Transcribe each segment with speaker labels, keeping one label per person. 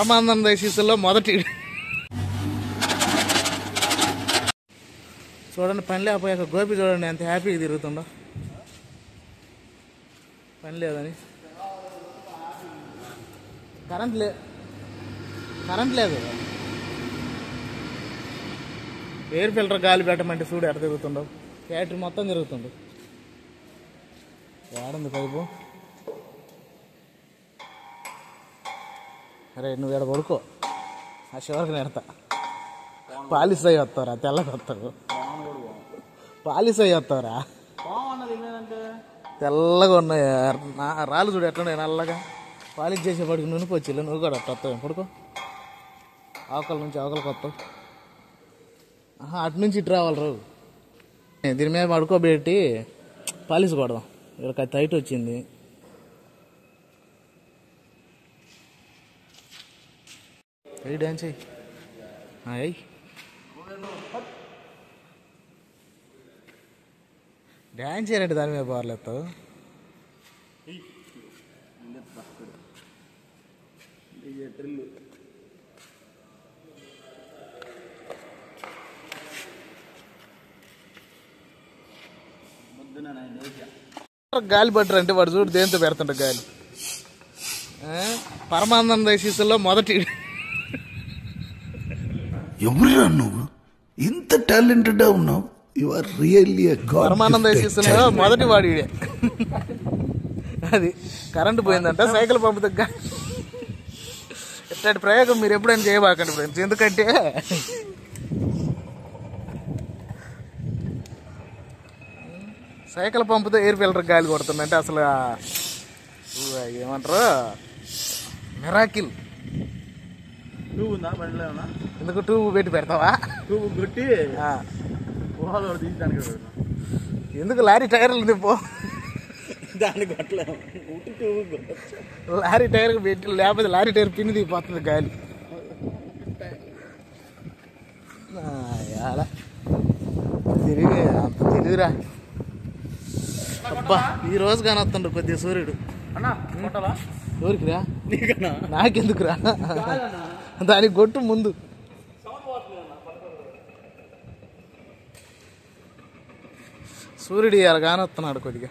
Speaker 1: పరమానంద శిష్యుల్లో మొదటి చూడండి, పని లేకపోయాక గోపి చూడండి ఎంత హ్యాపీగా తిరుగుతుండో, పని లేదని. కరెంట్ లేదు. ఎయిర్ ఫిల్టర్ గాలి పెట్టమంటే చూడు ఎక్కడ తిరుగుతుండవు, ఫ్యాక్టరీ మొత్తం తిరుగుతుండు. ఏడుంది పైపు? అరే నువ్వు ఇక్కడ పడుకో, ఆ చివరికి నెడతా. పాలిస్ అయ్యి వస్తావురా, తెల్లగా వస్తావు. పాలిస్ అయ్యి వస్తావురా, తెల్లగా ఉన్నాయి రాళ్ళు చూడు ఎట్లున్నాయి నల్లగా. పాలిష్ చేసేవాడికి నునుపు వచ్చి నువ్వు కూడా అట్లా వస్తావు. పడుకో, ఆకలి నుంచి ఆకలికి వస్తావు. అటు నుంచి ఇటు రావాలి రావు. దీని మీద పడుకోబెట్టి పాలిష్ కొడదాం. ఇక్కడ టైట్ వచ్చింది. అయ్యి డ్యాన్స్ అయ్యి డ్యాన్స్ చేయాలంటే దాని మీద బార్లేస్తావు. గాలి పట్టరు అంటే వాడు చూడు దేంతో పెడుతుంట గాలి. పరమానంద శిష్యుల్లో మొదటి.
Speaker 2: ఎవరురా నువ్వు, ఇంత టాలెంటెడ్ ఉన్నావు? You are really a god.
Speaker 1: Paramananda శిష్యుల్లో మొదటి వాడు. అది కరెంటు పోయిందంట, సైకిల్ పంపు దగ్గర. ఇట్లాంటి ప్రయోగం మీరు ఎప్పుడైనా చేయబాకండి ఫ్రెండ్స్, ఎందుకంటే సైకిల్ పంపుతో ఎయిర్ ఫిల్టర్ గాలి కొడుతుందంటే అసలు ఏమంటారు, మిరాకిల్. ఎందుకు ట్యూబ్ పెట్టి పెడతావా? ఎందుకు లారీ టైర్లు తిప్పో, లారీ టైర్ పెట్టి, లేకపోతే లారీ టైర్ పిన్ని దిగిపోతుంది గాలి. తిరిగి అంత తిరిగిరా. అబ్బా ఈ రోజు కానీ వస్తుండ్రు కొద్దిగా సూర్యుడు. ఎవరికిరా? నాకెందుకురా, దానికి కొట్టు ముందు. సూర్యుడు ఇవాళ కానీ వస్తున్నాడు కొద్దిగా.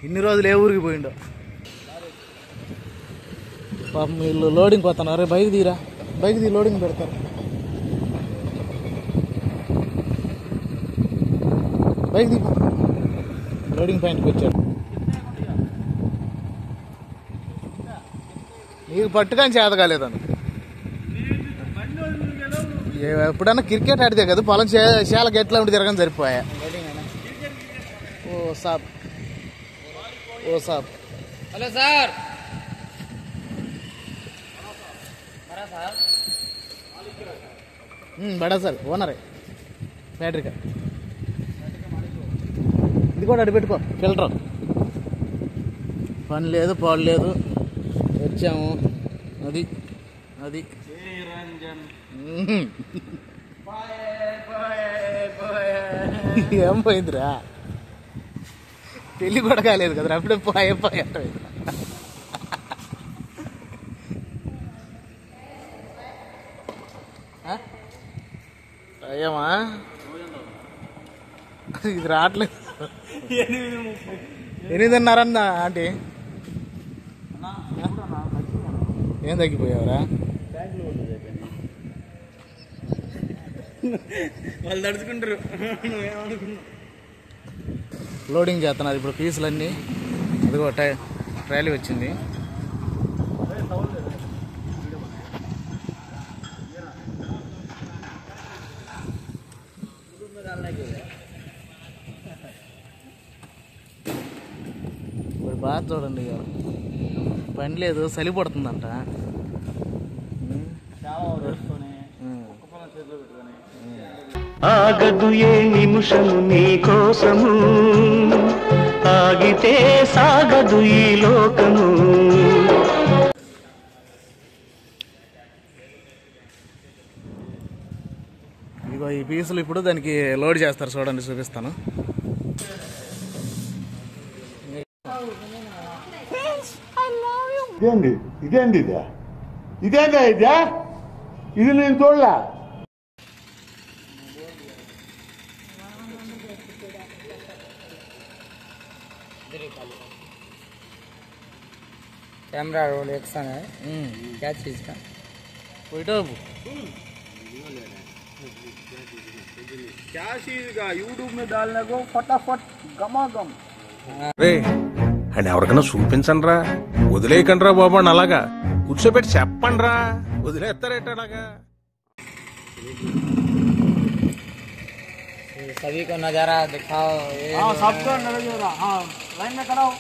Speaker 1: ఇన్ని రోజులు ఏ ఊరికి పోయిండో. పాపం వీళ్ళు లోడింగ్ పోతున్నారు. బైక్ తీరా, బైక్ తీ, లోడింగ్ పెడతారు. బైక్ తీ, లోడింగ్ పాయింట్కి వచ్చాడు. నీకు పట్టుకొని చేత కాలేదని. ఎప్పుడన్నా క్రికెట్ ఆడితే కదా పొలం చేల గెట్లా ఉండి తిరగని సరిపోయా. ఓ సాబ్, ఓ సాబ్.
Speaker 3: Hello sir.
Speaker 1: బడా సార్, ఓనరే ఫ్యాక్టరీ కా. ఇది కూడా అడి పెట్టుకో, ఫిల్టర్. పని లేదు పాడు లేదు, వచ్చాము. అది అది ఏం పోయిందిరా, పెళ్ళి కూడా కాలేదు కదా అప్పుడే పోయే. అయ్యమా ఇది రావట్లేదు. 8:30 ఆంటీ. ఏం తగ్గిపోయావరా?
Speaker 3: వాళ్ళు తడుచుకుంటారు.
Speaker 1: లోడింగ్ చేస్తున్నారు ఇప్పుడు పీసులన్నీ. అదిగో ట్రాలీ వచ్చింది. ఇప్పుడు బాగా చూడండి, పని లేదు, చలి పడుతుందంట.
Speaker 4: ఆగదు ఏ నిమిషము నీ కోసము, ఆగితే సాగదు ఈ లోకము.
Speaker 1: ఇగో ఈ పీసులు ఇప్పుడు దానికి లోడ్ చేస్తారు, చూడండి చూపిస్తాను.
Speaker 5: ఇదేందా ఇది నేను చూడలే.
Speaker 3: कैमरा रोल एक्शन है, क्या चीज का?
Speaker 5: क्या चीज का यूट्यूब में डालने को फटाफट गमागम.
Speaker 6: రే అండ్ ఎవరికైనా చూపించండి రా, వదిలేయకండి రా బాబు అని అలాగా కూర్చోబెట్టి చెప్పండి రా, వదిలేస్తారేట అలాగా.
Speaker 3: सभी को नजारा दिखाओ.
Speaker 1: सबको नजर लाइन में कराओ.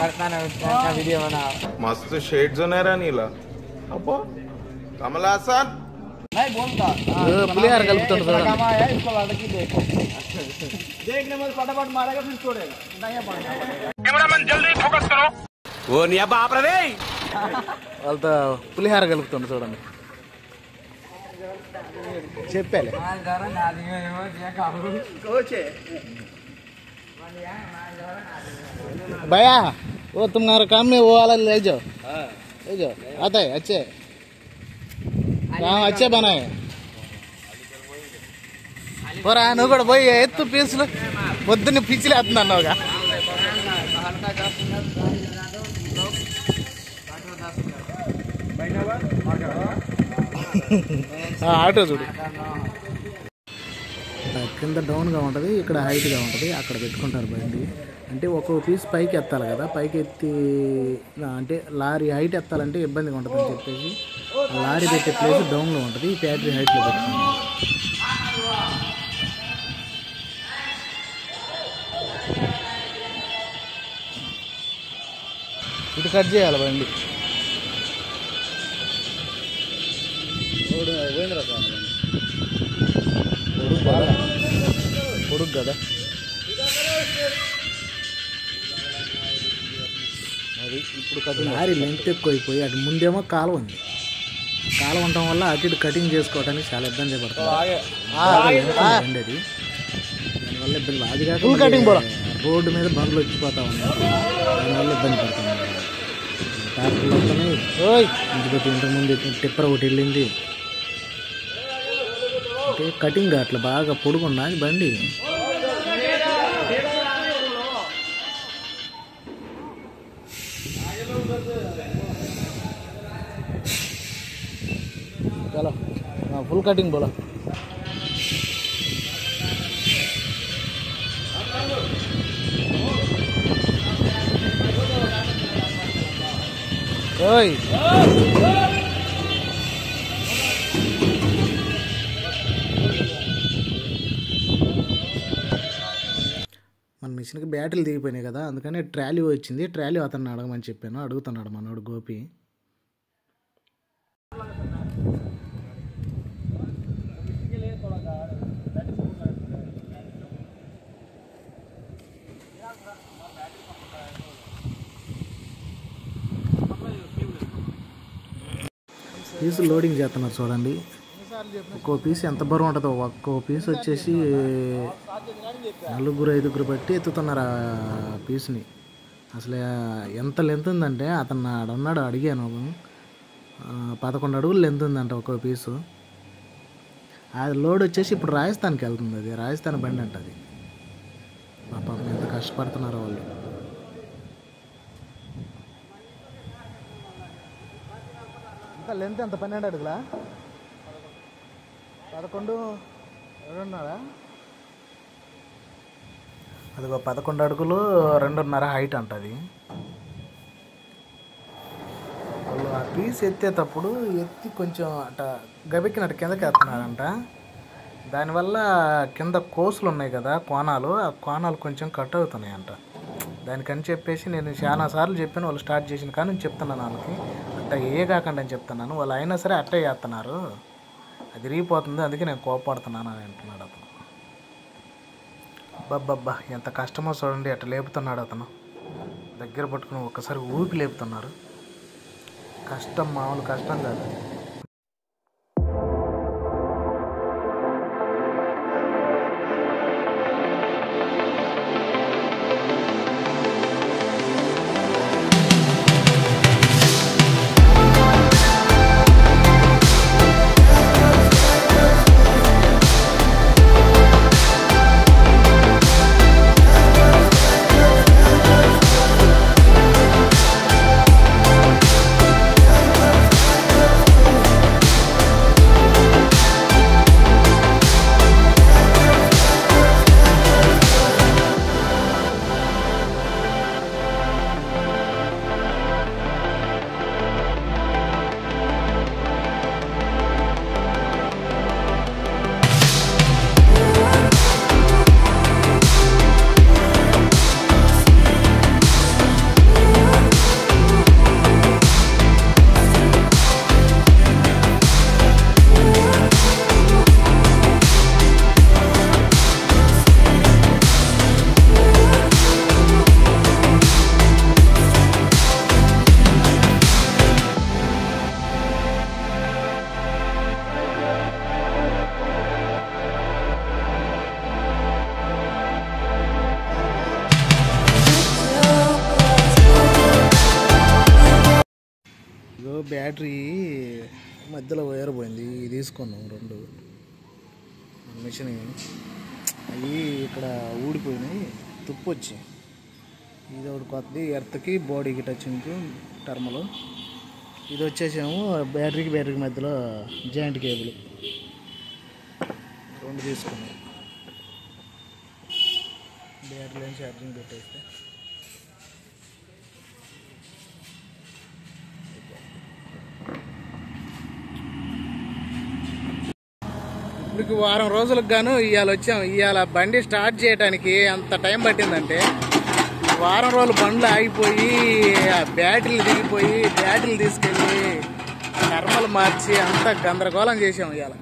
Speaker 3: अच्छा वीडियो बनाओ.
Speaker 6: మస్తు షేడ్స్ ఉన్నాయరా నీలా. అబ్బో కమలాసన్
Speaker 1: పులిహార కలుపుతాడు చూడండి. వాళ్ళతో పులిహార కలుపుతుండు చూడండి. చెప్పాలి भैया वो तुम्हारा काम में वो वाला ले जाओ आता है अच्छे अच्छे बनाए పోరా నువ్వు కూడా పోయి ఎత్తు పీసులు పొద్దున్న పిచ్చిలే వేస్తుంది అన్నావుగా. ఆటో చూడు కింద డౌన్గా ఉంటుంది, ఇక్కడ హైట్గా ఉంటుంది. అక్కడ పెట్టుకుంటారు బండి. అంటే ఒక్కొక్క పీస్ పైకి ఎత్తాలి కదా, పైకి ఎత్తి అంటే లారీ హైట్ ఎత్తాలంటే ఇబ్బందిగా ఉంటుందని చెప్పేసి లారీ పెట్టే ప్లేస్ డౌన్లో ఉంటుంది, ఈ ఫ్యాక్టరీ హైట్లో పెట్టుకుంటాం. ఇది కట్ చేయాలి బండి. పొడుగు కదా అది. ఇప్పుడు లారీ లెంత్ ఎక్కువైపోయి అటు ముందేమో కాలువ ఉంది. కాలువ ఉండటం వల్ల అటు ఇటు కటింగ్ చేసుకోవడానికి చాలా ఇబ్బంది పడుతుంది. అది దానివల్ల ఇబ్బంది. అది కాక రోడ్డు మీద బండ్లు వచ్చిపోతా ఉన్నాయి, దానివల్ల ఇబ్బంది పడుతుంది. ట్రాక్టర్లు వస్తున్నాయి, ఇంటి పెట్టి ఇంతకుముందు టిప్పర్ ఒకటి వెళ్ళింది. అంటే కటింగ్ అట్లా బాగా పొడుగున్నది బండి. चलो फुल कटिंग बोला. ओए మన మిషన్కి బ్యాటరీలు దిగిపోయినాయి కదా, అందుకని ట్రాలీ వచ్చింది. ట్రాలీ అతన్ని అడగమని చెప్పాను, అడుగుతున్నాడు మనోడు గోపి. పీసు లోడింగ్ చేస్తున్నారు చూడండి. ఒక్కో పీస్ ఎంత బరువు ఉంటుందో. ఒక్కో పీస్ వచ్చేసి 4-5 బట్టి ఎత్తుతున్నారు ఆ పీస్ని. అసలు ఎంత లెంత్ ఉందంటే అతను అన్నాడు, అడిగాను, 11 అడుగులు లెంత్ ఉందంట ఒక్కో పీసు. అది లోడ్ వచ్చేసి ఇప్పుడు రాజస్థాన్కి వెళ్తుంది. అది రాజస్థాన్ బండి అంట. అది పాపం ఎంత కష్టపడుతున్నారో వాళ్ళు. లెంత్ ఎంత 12 అడుగులా? 11 2.5. అదిగో 11 అడుగులు 2.5 హైట్ అంటది. వాళ్ళు ఆ పీస్ ఎత్తేటప్పుడు ఎత్తి కొంచెం అట గబెక్కినట్టు కిందకి ఎత్తున్నారంట. దానివల్ల కింద కోసులు ఉన్నాయి కదా, కోణాలు, ఆ కోణాలు కొంచెం కట్ అవుతున్నాయంట. దానికని చెప్పేసి నేను చాలా సార్లు చెప్పాను, వాళ్ళు స్టార్ట్ చేసిన కానీ నేను చెప్తున్నాను వాళ్ళకి అట్ట ఏ కాకండి అని చెప్తున్నాను. వాళ్ళు అయినా సరే అట్టే చేస్తున్నారు, అది రిగిపోతుంది, అందుకే నేను కోపడుతున్నాను అని అంటున్నాడు అతను. అబ్బబ్బబ్బా ఎంత కష్టమో చూడండి, అట్ట లేపుతున్నాడు అతను. దగ్గర పట్టుకుని ఒక్కసారి ఊపి లేపుతున్నారు. కష్టం మామూలు కష్టం కాదు. ఇగో బ్యాటరీ మధ్యలో వైర్ పోయింది, ఇది తీసుకున్నాం 2 మిషన్. అవి ఇక్కడ ఊడిపోయినాయి, తుప్పు వచ్చి. ఇది ఒకటి కొత్తది, ఎర్త్కి బాడీకి టచింగ్ టర్మలు. ఇది వచ్చేసాము బ్యాటరీకి మధ్యలో జాయింట్ కేబుల్ 2 తీసుకున్నాం. బ్యాటరీలో ఛార్జింగ్ పెట్టేస్తే ఇప్పుడు వారం రోజులకు గాను ఇవాళ వచ్చాం. ఇవాళ బండి స్టార్ట్ చేయడానికి అంత టైం పట్టిందంటే వారం రోజులు బండ్లు ఆగిపోయి బ్యాటరీలు దిగిపోయి బ్యాటరీలు తీసుకెళ్ళి టర్మలు మార్చి అంతా గందరగోళం చేసాం. ఇవాళ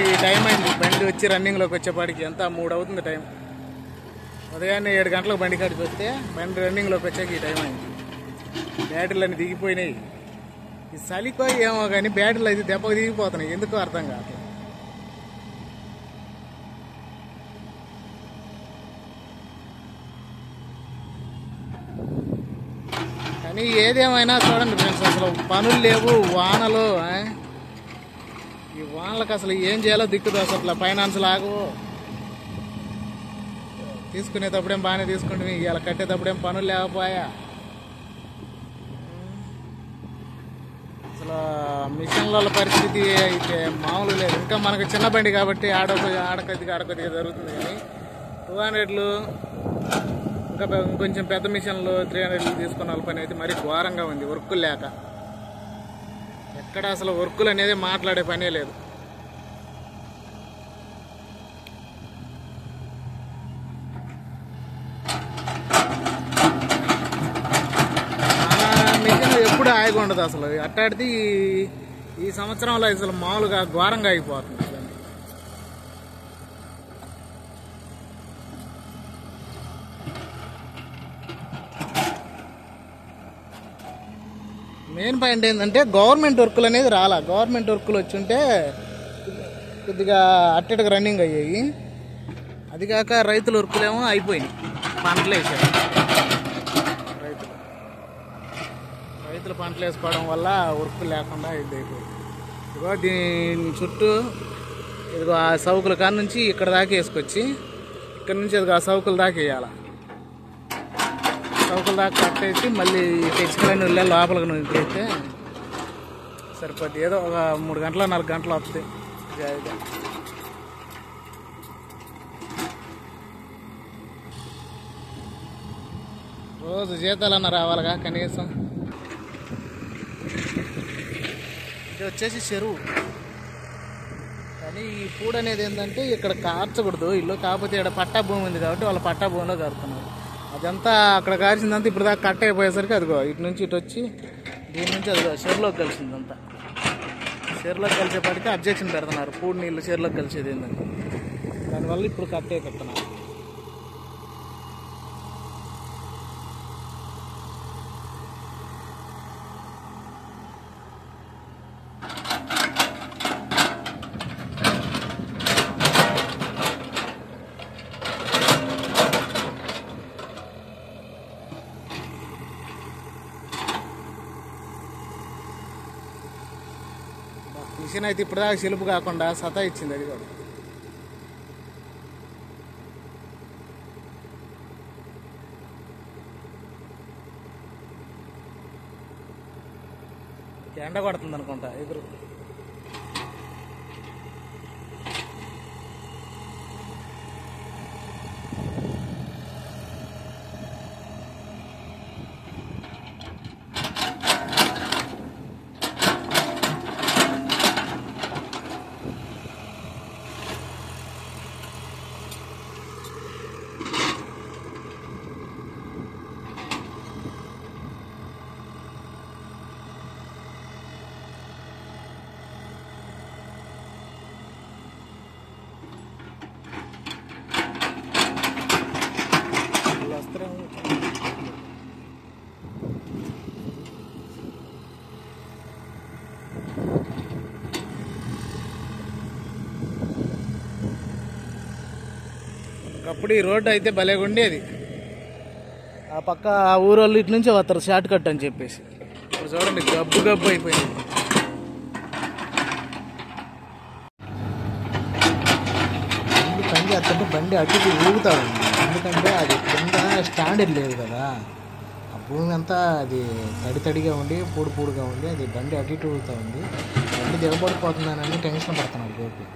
Speaker 1: ఈ టైం అయింది బండి వచ్చి రన్నింగ్లోకి వచ్చేపాటికి. ఎంత 3 అవుతుంది టైం. ఉదయాన్నే 7 గంటలకు బండి కాడికి వస్తే బండి రన్నింగ్లోకి వచ్చాక ఈ టైం అయింది. బ్యాటరీలు అన్నీ దిగిపోయినాయి. ఈ చలికో ఏమో కానీ బ్యాటరీలు అయితే దెబ్బకు దిగిపోతున్నాయి, ఎందుకో అర్థం కాదు. కానీ ఏదేమైనా చూడండి ఫ్రెండ్స్, అసలు పనులు లేవు, వానలు. ఈ వానలకు అసలు ఏం చేయాలో దిక్కుదు. అసలు ఫైనాన్స్ లాగవు. తీసుకునేటప్పుడేం బాగానే తీసుకుంటే ఇవాళ కట్టేటప్పుడేం పనులు లేకపోయా. అసలు మిషన్ల పరిస్థితి అయితే మామూలు లేదు. ఇంకా మనకు చిన్న బండి కాబట్టి ఆడకొద్దిగా జరుగుతుంది. కానీ 200లు ఇంకా కొంచెం పెద్ద మిషన్లు 300లు తీసుకున్న వాళ్ళ పని అయితే మరీ ఘోరంగా ఉంది, వర్కులు లేక. ఎక్కడ అసలు వర్కులు అనేది మాట్లాడే పనే లేదు. మిషన్ ఎప్పుడు ఆగి ఉండదు అసలు. అట్టాడితే ఈ సంవత్సరంలో అసలు మామూలుగా ఘోరంగా అయిపోతుంది. మెయిన్ పాయింట్ ఏంటంటే గవర్నమెంట్ వర్కులు అనేది రాలా. గవర్నమెంట్ వర్కులు వచ్చుంటే కొద్దిగా అట్టడికి రన్నింగ్ అయ్యాయి. అది కాక రైతుల వర్కులేమో అయిపోయినాయి, పంటలు వేసారు. రైతులు పంటలు వేసుకోవడం వల్ల వర్క్ లేకుండా ఇది అయిపోయింది. ఇదిగో దీని చుట్టూ ఇదిగో ఆ సౌకుల కాడ నుంచి ఇక్కడ దాకా వేసుకొచ్చి ఇక్కడ నుంచి ఇదిగో ఆ సౌకుల దాకా వేయాలి. సౌకుల దాకా కట్టేసి మళ్ళీ తెచ్చుకుని వెళ్ళే లోపలికి నుంచి అయితే సరిపోద్ది. ఏదో ఒక 3 గంటలు 4 గంటలు వస్తాయి జాయిగా. రోజు జీతాలన్నా రావాలిగా కనీసం. ఇది వచ్చేసి చెరువు. కానీ ఈ పూడ్ అనేది ఏంటంటే ఇక్కడ కార్చకూడదు ఇల్లు, కాకపోతే ఇక్కడ పట్టా భూమి ఉంది కాబట్టి వాళ్ళ పట్టా భూమిలో కడుతున్నారు. అదంతా అక్కడ కాల్చిందంతా ఇప్పుడు దాకా కట్ అయిపోయేసరికి అదిగో ఇటు నుంచి ఇటు వచ్చి దీని నుంచి అదిగో చెరువులోకి కలిసిందంతా. చెరువులోకి కలిసేపాటికి అబ్జెక్షన్ పెడుతున్నారు, పూడి నీళ్ళు చెరువులోకి కలిసేది ఏంటంటే. దానివల్ల ఇప్పుడు కట్టే పెడుతున్నారు. మిషన్ అయితే ఇప్పుడు దాకా సెలుపు కాకుండా సతా ఇచ్చింది. అది కూడా ఎండ కొడుతుంది అనుకుంటా ఎదురు. ఒకప్పుడు ఈ రోడ్డు అయితే భలేగా ఉండేది. ఆ పక్క ఆ ఊరోళ్ళు ఇటు నుంచే వస్తారు షార్ట్ కట్ అని చెప్పేసి. ఇప్పుడు చూడండి గబ్బు గబ్బు అయిపోయింది. బండి పని చేస్తుంటే బండి అటు ఇటు ఊగుతాడు. ఎందుకంటే అది కింద స్టాండర్డ్ లేదు కదా, ఆ భూమి అంతా అది తడిగా ఉండి పూడుగా ఉండి అది బండి అటు ఇటు ఊగుతూ ఉంది. బండి దిగబడిపోతుందని టెన్షన్ పడుతున్నాడు గోపి.